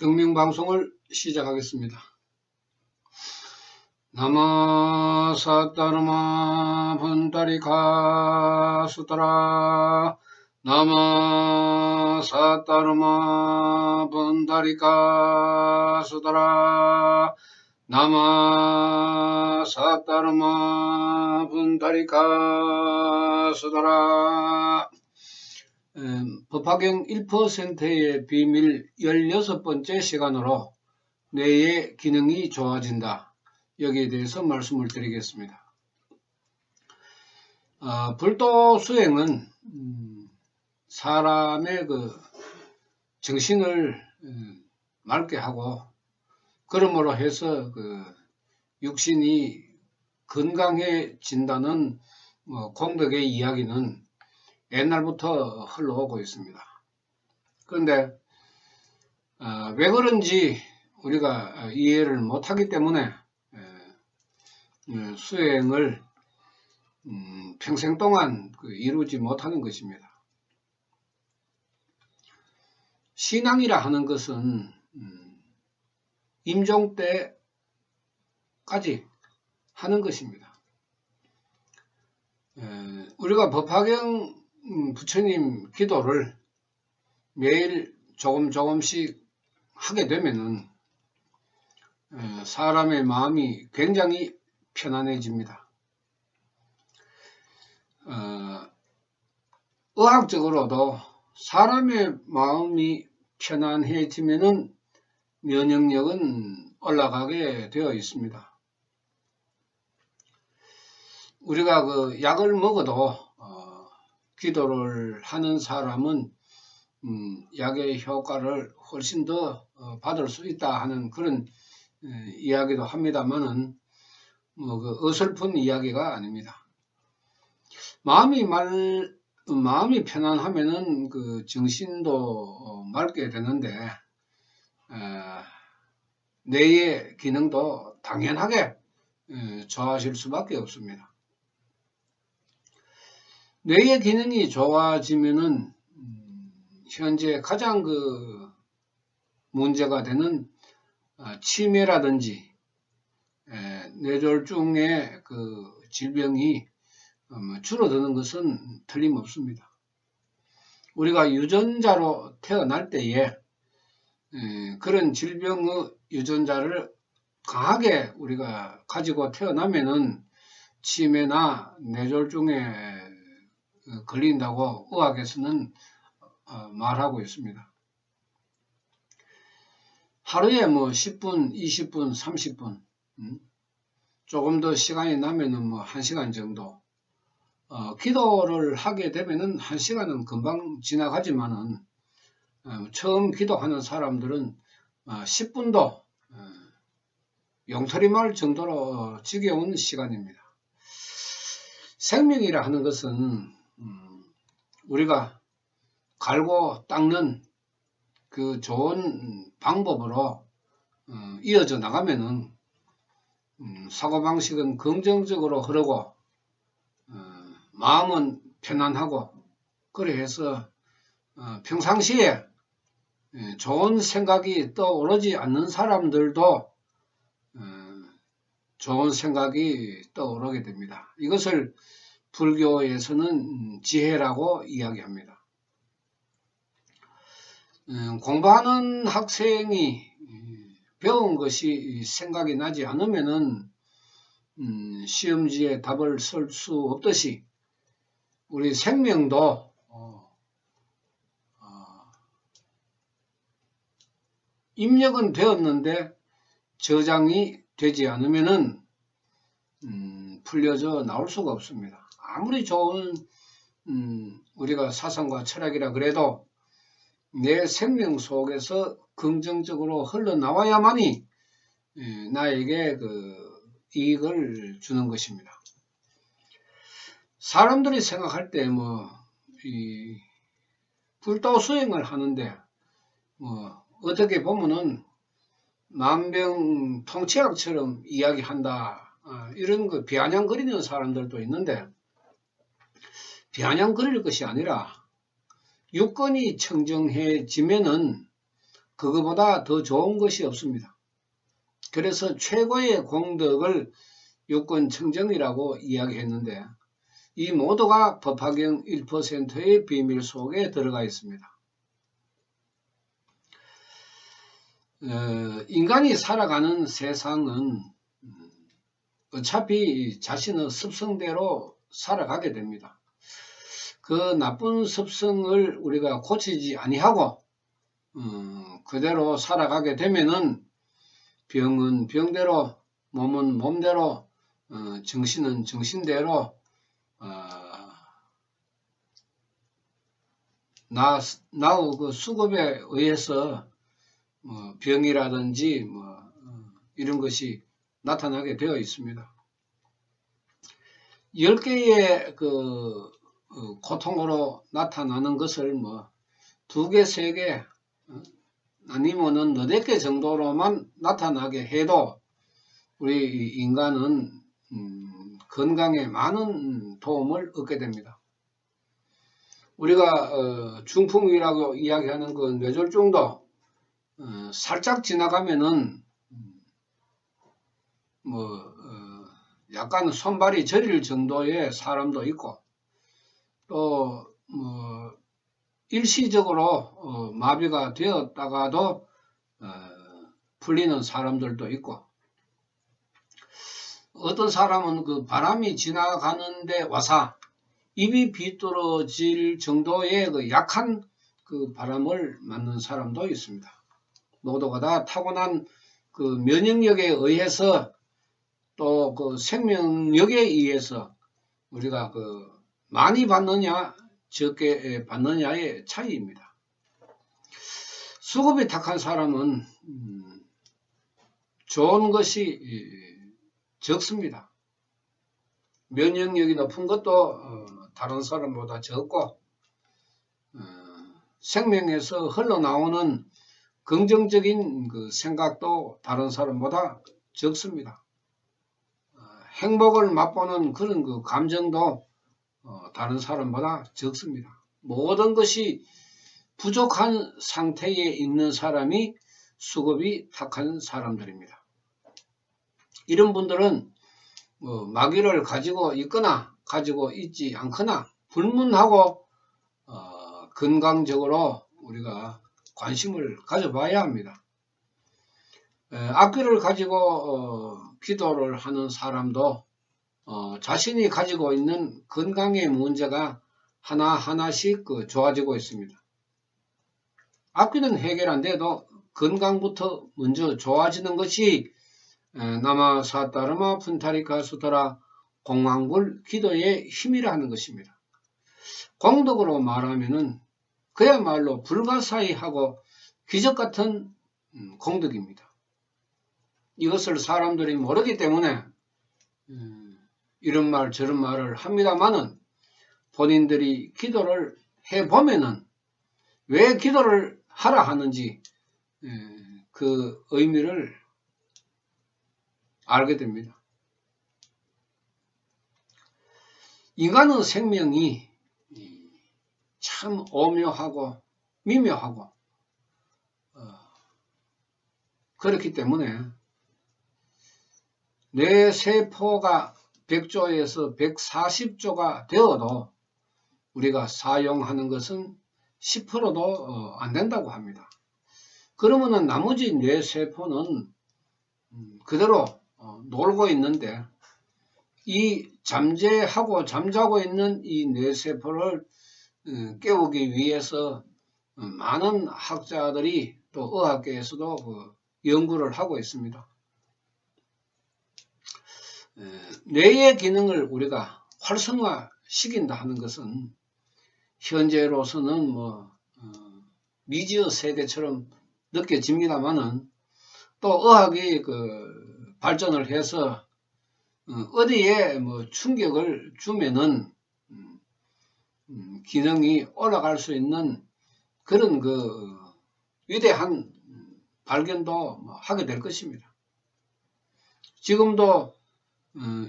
경명방송을 시작하겠습니다. 나마사따르마 분다리 가수더라. 나마사따르마 분다리 가수더라. 나마사따르마 분다리 가수더라. 법화경 1%의 비밀 16번째 시간으로 뇌의 기능이 좋아진다. 여기에 대해서 말씀을 드리겠습니다. 불도수행은 사람의 정신을 맑게 하고, 그러므로 해서 육신이 건강해진다는 공덕의 이야기는 옛날부터 흘러오고 있습니다. 그런데 왜 그런지 우리가 이해를 못하기 때문에 수행을 평생 동안 이루지 못하는 것입니다. 신앙이라 하는 것은 임종 때까지 하는 것입니다. 우리가 법화경 부처님 기도를 매일 조금씩 하게 되면은 사람의 마음이 굉장히 편안해집니다. 의학적으로도 사람의 마음이 편안해지면은 면역력은 올라가게 되어 있습니다. 우리가 약을 먹어도 기도를 하는 사람은 약의 효과를 훨씬 더 받을 수 있다 하는 그런 이야기도 합니다만은 어설픈 이야기가 아닙니다. 마음이 편안하면은 정신도 맑게 되는데 뇌의 기능도 당연하게 좋아질 수밖에 없습니다. 뇌의 기능이 좋아지면은 현재 가장 문제가 되는 치매라든지 뇌졸중의 질병이 줄어드는 것은 틀림없습니다. 우리가 유전자로 태어날 때에 그런 질병의 유전자를 강하게 우리가 가지고 태어나면은 치매나 뇌졸중에 걸린다고 의학에서는 말하고 있습니다. 하루에 10분, 20분, 30분, 조금 더 시간이 나면은 1시간 정도, 기도를 하게 되면은 1시간은 금방 지나가지만은, 처음 기도하는 사람들은 10분도 용서리 말 정도로 지겨운 시간입니다. 생명이라 하는 것은 우리가 갈고 닦는 좋은 방법으로 이어져 나가면은 사고방식은 긍정적으로 흐르고 마음은 편안하고, 그래 해서 평상시에 좋은 생각이 떠오르지 않는 사람들도 좋은 생각이 떠오르게 됩니다. 이것을 불교에서는 지혜라고 이야기합니다. 공부하는 학생이 배운 것이 생각이 나지 않으면은 시험지에 답을 쓸 수 없듯이 우리 생명도 입력은 되었는데 저장이 되지 않으면은 풀려져 나올 수가 없습니다. 아무리 좋은 우리가 사상과 철학이라 그래도 내 생명 속에서 긍정적으로 흘러나와야만이 나에게 이익을 주는 것입니다. 사람들이 생각할 때 불도 수행을 하는데 어떻게 보면은 만병통치약처럼 이야기한다, 이런 비아냥거리는 사람들도 있는데, 비아냥거릴 것이 아니라 유권이 청정해지면은 그거보다 더 좋은 것이 없습니다. 그래서 최고의 공덕을 육군청정이라고 이야기했는데 이 모두가 법화경 1%의 비밀 속에 들어가 있습니다. 인간이 살아가는 세상은 어차피 자신의 습성대로 살아가게 됩니다. 그 나쁜 습성을 우리가 고치지 아니하고 그대로 살아가게 되면은 병은 병대로, 몸은 몸대로, 정신은 정신대로 나의 그 수급에 의해서 병이라든지 이런 것이 나타나게 되어 있습니다. 10개의 그 고통으로 나타나는 것을 2개, 3개 아니면은 4개 정도로만 나타나게 해도 우리 인간은 건강에 많은 도움을 얻게 됩니다. 우리가 중풍이라고 이야기하는 그 뇌졸중도 살짝 지나가면은 약간 손발이 저릴 정도의 사람도 있고 또 일시적으로 마비가 되었다가도 풀리는 사람들도 있고 어떤 사람은 그 바람이 지나가는데 와서 입이 비뚤어질 정도의 그 약한 그 바람을 맞는 사람도 있습니다. 모두가 다 타고난 그 면역력에 의해서 또 그 생명력에 의해서 우리가 그 많이 받느냐 적게 받느냐의 차이입니다. 수급이 탁한 사람은 좋은 것이 적습니다. 면역력이 높은 것도 다른 사람보다 적고 생명에서 흘러나오는 긍정적인 그 생각도 다른 사람보다 적습니다. 행복을 맛보는 그런 그 감정도 다른 사람보다 적습니다. 모든 것이 부족한 상태에 있는 사람이 수급이 탁한 사람들입니다. 이런 분들은 마귀를 가지고 있거나 가지고 있지 않거나 불문하고 건강적으로 우리가 관심을 가져봐야 합니다. 악기를 가지고 기도를 하는 사람도 자신이 가지고 있는 건강의 문제가 하나하나씩 좋아지고 있습니다. 악기는 해결 안 돼도 건강부터 먼저 좋아지는 것이 나마 사따르마 푼타리카 수타라 공황불 기도의 힘이라는 것입니다. 공덕으로 말하면은 그야말로 불가사의하고 기적같은 공덕입니다. 이것을 사람들이 모르기 때문에 이런 말 저런 말을 합니다만은 본인들이 기도를 해보면은 왜 기도를 하라 하는지 그 의미를 알게 됩니다. 인간의 생명이 참 오묘하고 미묘하고 그렇기 때문에 뇌세포가 100조에서 140조가 되어도 우리가 사용하는 것은 10%도 안 된다고 합니다. 그러면은 나머지 뇌세포는 그대로 놀고 있는데 이 잠재하고 잠자고 있는 이 뇌세포를 깨우기 위해서 많은 학자들이 또 의학계에서도 연구를 하고 있습니다. 뇌의 기능을 우리가 활성화시킨다 하는 것은 현재로서는 미지의 세대처럼 느껴집니다만은 또 의학이 발전을 해서 어디에 충격을 주면은 기능이 올라갈 수 있는 그런 위대한 발견도 하게 될 것입니다. 지금도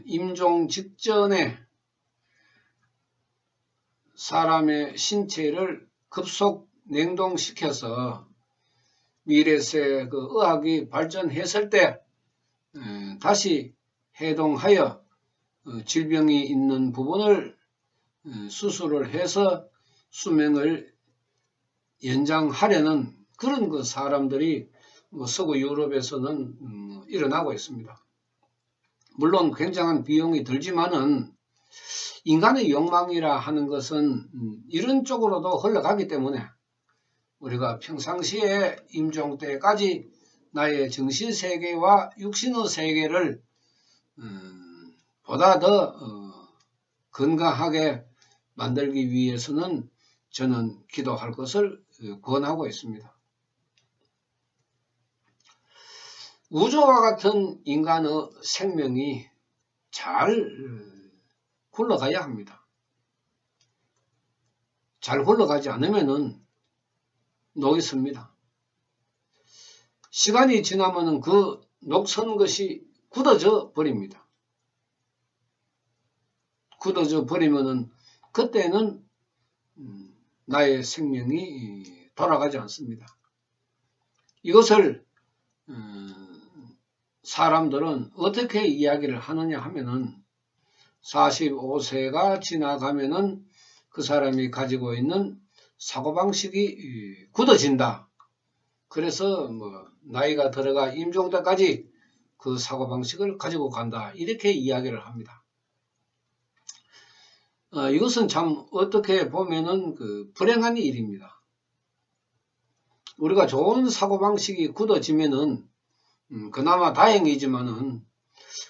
임종 직전에 사람의 신체를 급속 냉동시켜서 미래세 그 의학이 발전했을 때 다시 해동하여 질병이 있는 부분을 수술을 해서 수명을 연장하려는 그런 그 사람들이 서구 유럽에서는 일어나고 있습니다. 물론 굉장한 비용이 들지만은 인간의 욕망이라 하는 것은 이런 쪽으로도 흘러가기 때문에 우리가 평상시에 임종 때까지 나의 정신세계와 육신의 세계를 보다 더 건강하게 만들기 위해서는 저는 기도할 것을 권하고 있습니다. 우주와 같은 인간의 생명이 잘 굴러가야 합니다. 잘 굴러가지 않으면은 녹습니다. 시간이 지나면은 그 녹슨 것이 굳어져 버립니다. 굳어져 버리면은 그때는 나의 생명이 돌아가지 않습니다. 이것을 사람들은 어떻게 이야기를 하느냐 하면은 45세가 지나가면은 그 사람이 가지고 있는 사고방식이 굳어진다. 그래서 나이가 들어가 임종 때까지 그 사고방식을 가지고 간다. 이렇게 이야기를 합니다. 이것은 참 어떻게 보면은 불행한 일입니다. 우리가 좋은 사고방식이 굳어지면은 그나마 다행이지만은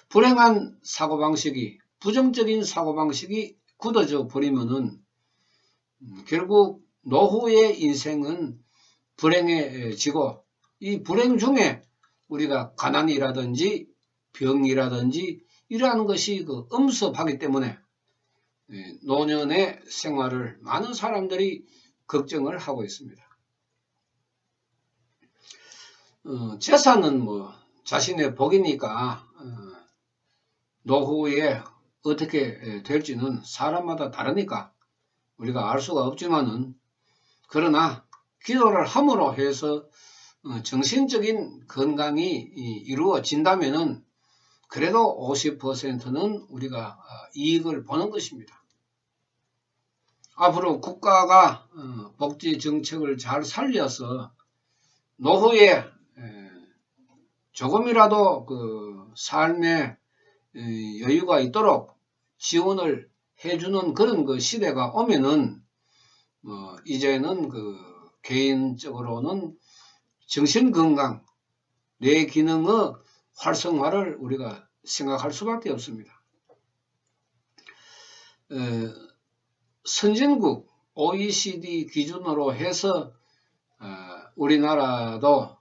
불행한 사고방식이 부정적인 사고방식이 굳어져 버리면은 결국 노후의 인생은 불행해지고 이 불행 중에 우리가 가난이라든지 병이라든지 이러한 것이 엄습하기 때문에 노년의 생활을 많은 사람들이 걱정을 하고 있습니다. 재산은 자신의 복이니까 노후에 어떻게 될지는 사람마다 다르니까 우리가 알 수가 없지만은 그러나 기도를 함으로 해서 정신적인 건강이 이루어진다면은 그래도 50%는 우리가 이익을 보는 것입니다. 앞으로 국가가 복지 정책을 잘 살려서 노후에 조금이라도 삶의 여유가 있도록 지원을 해주는 그런 시대가 오면은 이제는 개인적으로는 정신건강, 뇌 기능의 활성화를 우리가 생각할 수밖에 없습니다. 선진국 OECD 기준으로 해서 우리나라도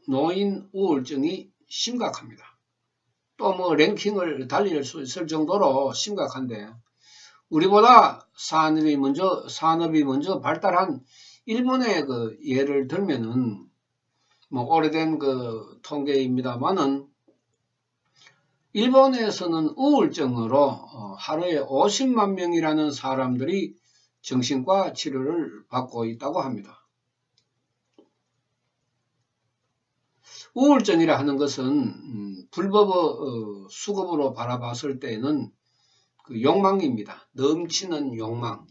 노인 우울증이 심각합니다. 또 랭킹을 달릴 수 있을 정도로 심각한데 우리보다 산업이 먼저 발달한 일본의 예를 들면은 오래된 통계입니다만은 일본에서는 우울증으로 하루에 50만 명이라는 사람들이 정신과 치료를 받고 있다고 합니다. 우울증이라 하는 것은 불법의 수급으로 바라봤을 때는 욕망입니다. 넘치는 욕망.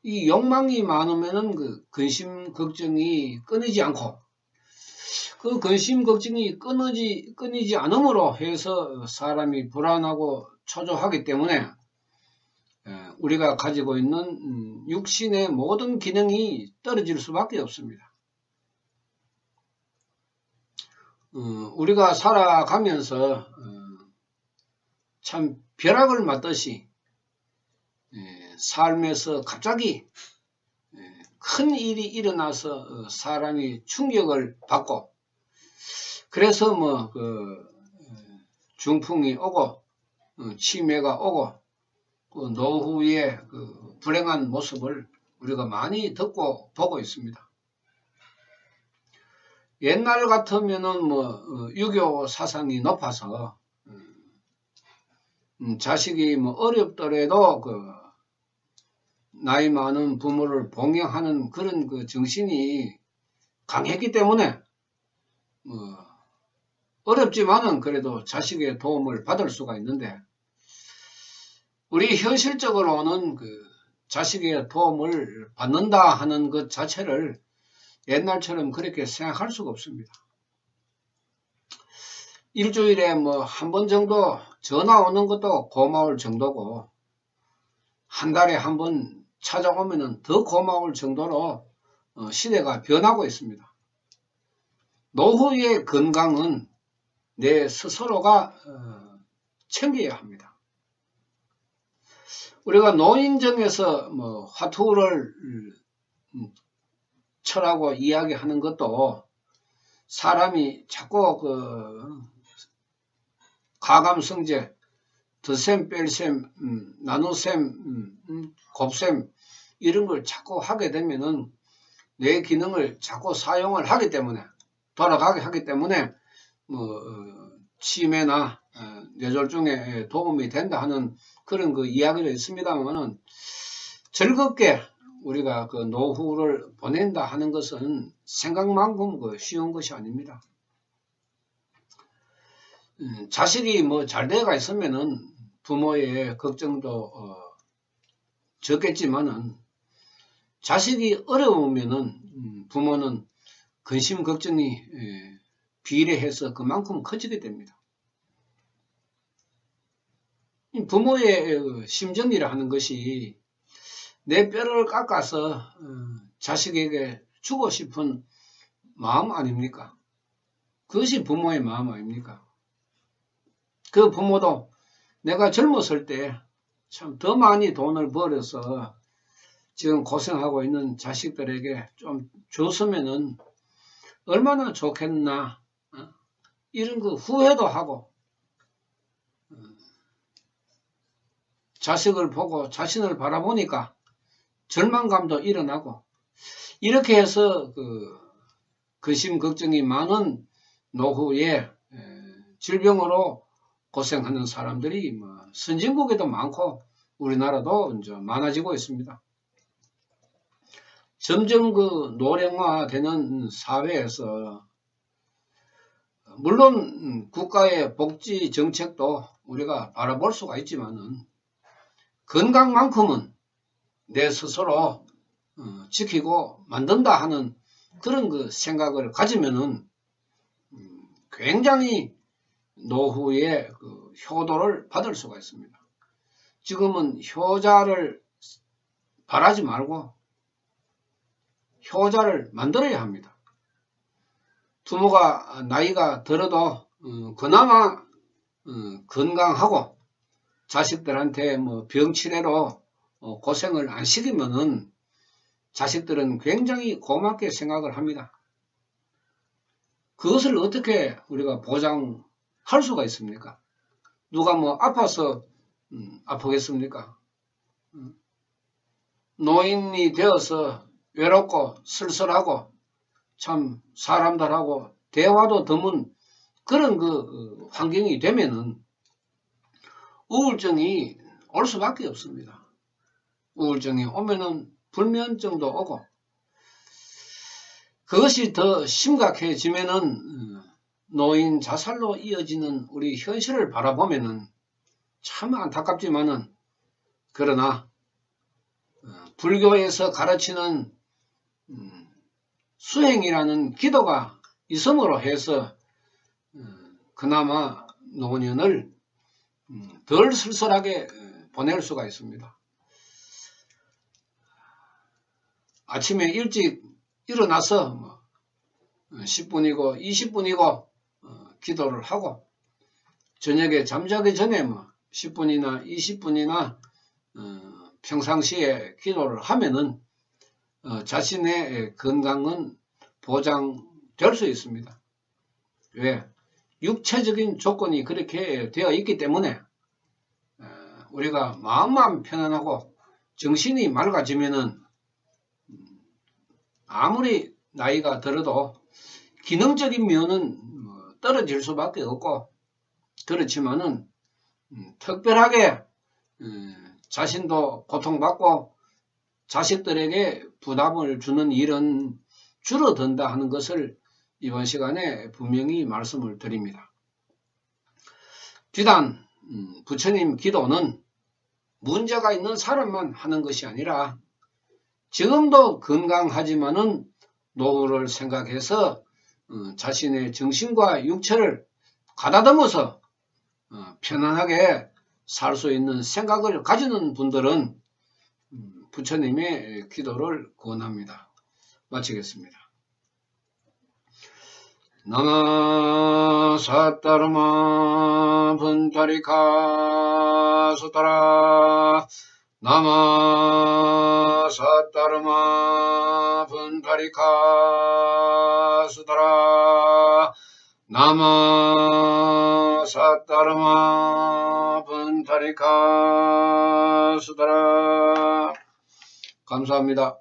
이 욕망이 많으면은 근심 걱정이 끊이지 않고 그 근심 걱정이 끊이지 않음으로 해서 사람이 불안하고 초조하기 때문에 우리가 가지고 있는 육신의 모든 기능이 떨어질 수밖에 없습니다. 우리가 살아가면서 참 벼락을 맞듯이 삶에서 갑자기 큰 일이 일어나서 사람이 충격을 받고 그래서 중풍이 오고 치매가 오고 노후의 불행한 모습을 우리가 많이 듣고 보고 있습니다. 옛날 같으면은 유교 사상이 높아서 자식이 어렵더라도 나이 많은 부모를 봉양하는 그런 정신이 강했기 때문에 어렵지만은 그래도 자식의 도움을 받을 수가 있는데, 우리 현실적으로는 자식의 도움을 받는다 하는 것 자체를 옛날처럼 그렇게 생각할 수가 없습니다. 일주일에 한 번 정도 전화 오는 것도 고마울 정도고, 한 달에 한 번 찾아오면 더 고마울 정도로 시대가 변하고 있습니다. 노후의 건강은 내 스스로가 챙겨야 합니다. 우리가 노인정에서 화투를 쳐라고 이야기하는 것도, 사람이 자꾸 가감성제, 덧셈, 뺄셈, 나눗셈, 곱셈 이런 걸 자꾸 하게 되면은 뇌 기능을 자꾸 사용을 하기 때문에, 돌아가게 하기 때문에 치매나 뇌졸중에 도움이 된다 하는 그런 이야기도 있습니다만은, 즐겁게 우리가 노후를 보낸다 하는 것은 생각만큼 쉬운 것이 아닙니다. 자식이 잘 되어가 있으면은 부모의 걱정도 적겠지만은, 자식이 어려우면은 부모는 근심 걱정이 비례해서 그만큼 커지게 됩니다. 부모의 심정이라 하는 것이 내 뼈를 깎아서 자식에게 주고 싶은 마음 아닙니까? 그것이 부모의 마음 아닙니까? 그 부모도 내가 젊었을 때 참 더 많이 돈을 벌어서 지금 고생하고 있는 자식들에게 좀 줬으면은 얼마나 좋겠나, 이런 후회도 하고, 자식을 보고 자신을 바라보니까 절망감도 일어나고, 이렇게 해서 근심 걱정이 많은 노후에 질병으로 고생하는 사람들이 선진국에도 많고 우리나라도 이제 많아지고 있습니다. 점점 노령화되는 사회에서, 물론 국가의 복지 정책도 우리가 바라볼 수가 있지만은, 건강만큼은 내 스스로 지키고 만든다 하는 그런 생각을 가지면은 굉장히 노후의 효도를 받을 수가 있습니다. 지금은 효자를 바라지 말고 효자를 만들어야 합니다. 부모가 나이가 들어도 그나마 건강하고 자식들한테 병치레로 고생을 안 시키면은 자식들은 굉장히 고맙게 생각을 합니다. 그것을 어떻게 우리가 보장할 수가 있습니까? 누가 아파서 아프겠습니까? 노인이 되어서 외롭고 쓸쓸하고 참 사람들하고 대화도 드문 그런 환경이 되면은 우울증이 올 수밖에 없습니다. 우울증이 오면은 불면증도 오고, 그것이 더 심각해지면은 노인 자살로 이어지는 우리 현실을 바라보면은 참 안타깝지만은, 그러나 불교에서 가르치는 수행이라는 기도가 있음으로 해서 그나마 노년을 덜 쓸쓸하게 보낼 수가 있습니다. 아침에 일찍 일어나서 10분이고 20분이고 기도를 하고, 저녁에 잠자기 전에 10분이나 20분이나 평상시에 기도를 하면은 자신의 건강은 보장될 수 있습니다. 왜? 육체적인 조건이 그렇게 되어 있기 때문에 우리가 마음만 편안하고 정신이 맑아지면은 아무리 나이가 들어도 기능적인 면은 떨어질 수밖에 없고, 그렇지만은 특별하게 자신도 고통받고 자식들에게 부담을 주는 일은 줄어든다 하는 것을 이번 시간에 분명히 말씀을 드립니다. 비단 부처님 기도는 문제가 있는 사람만 하는 것이 아니라 지금도 건강하지만은 노후를 생각해서 자신의 정신과 육체를 가다듬어서 편안하게 살 수 있는 생각을 가지는 분들은 부처님의 기도를 권합니다. 마치겠습니다. 나마 사타르마 분타리카 수타라 나마 사타르마 분타리카 수타라 나마 사타르마 분타리카 수타라. 감사합니다.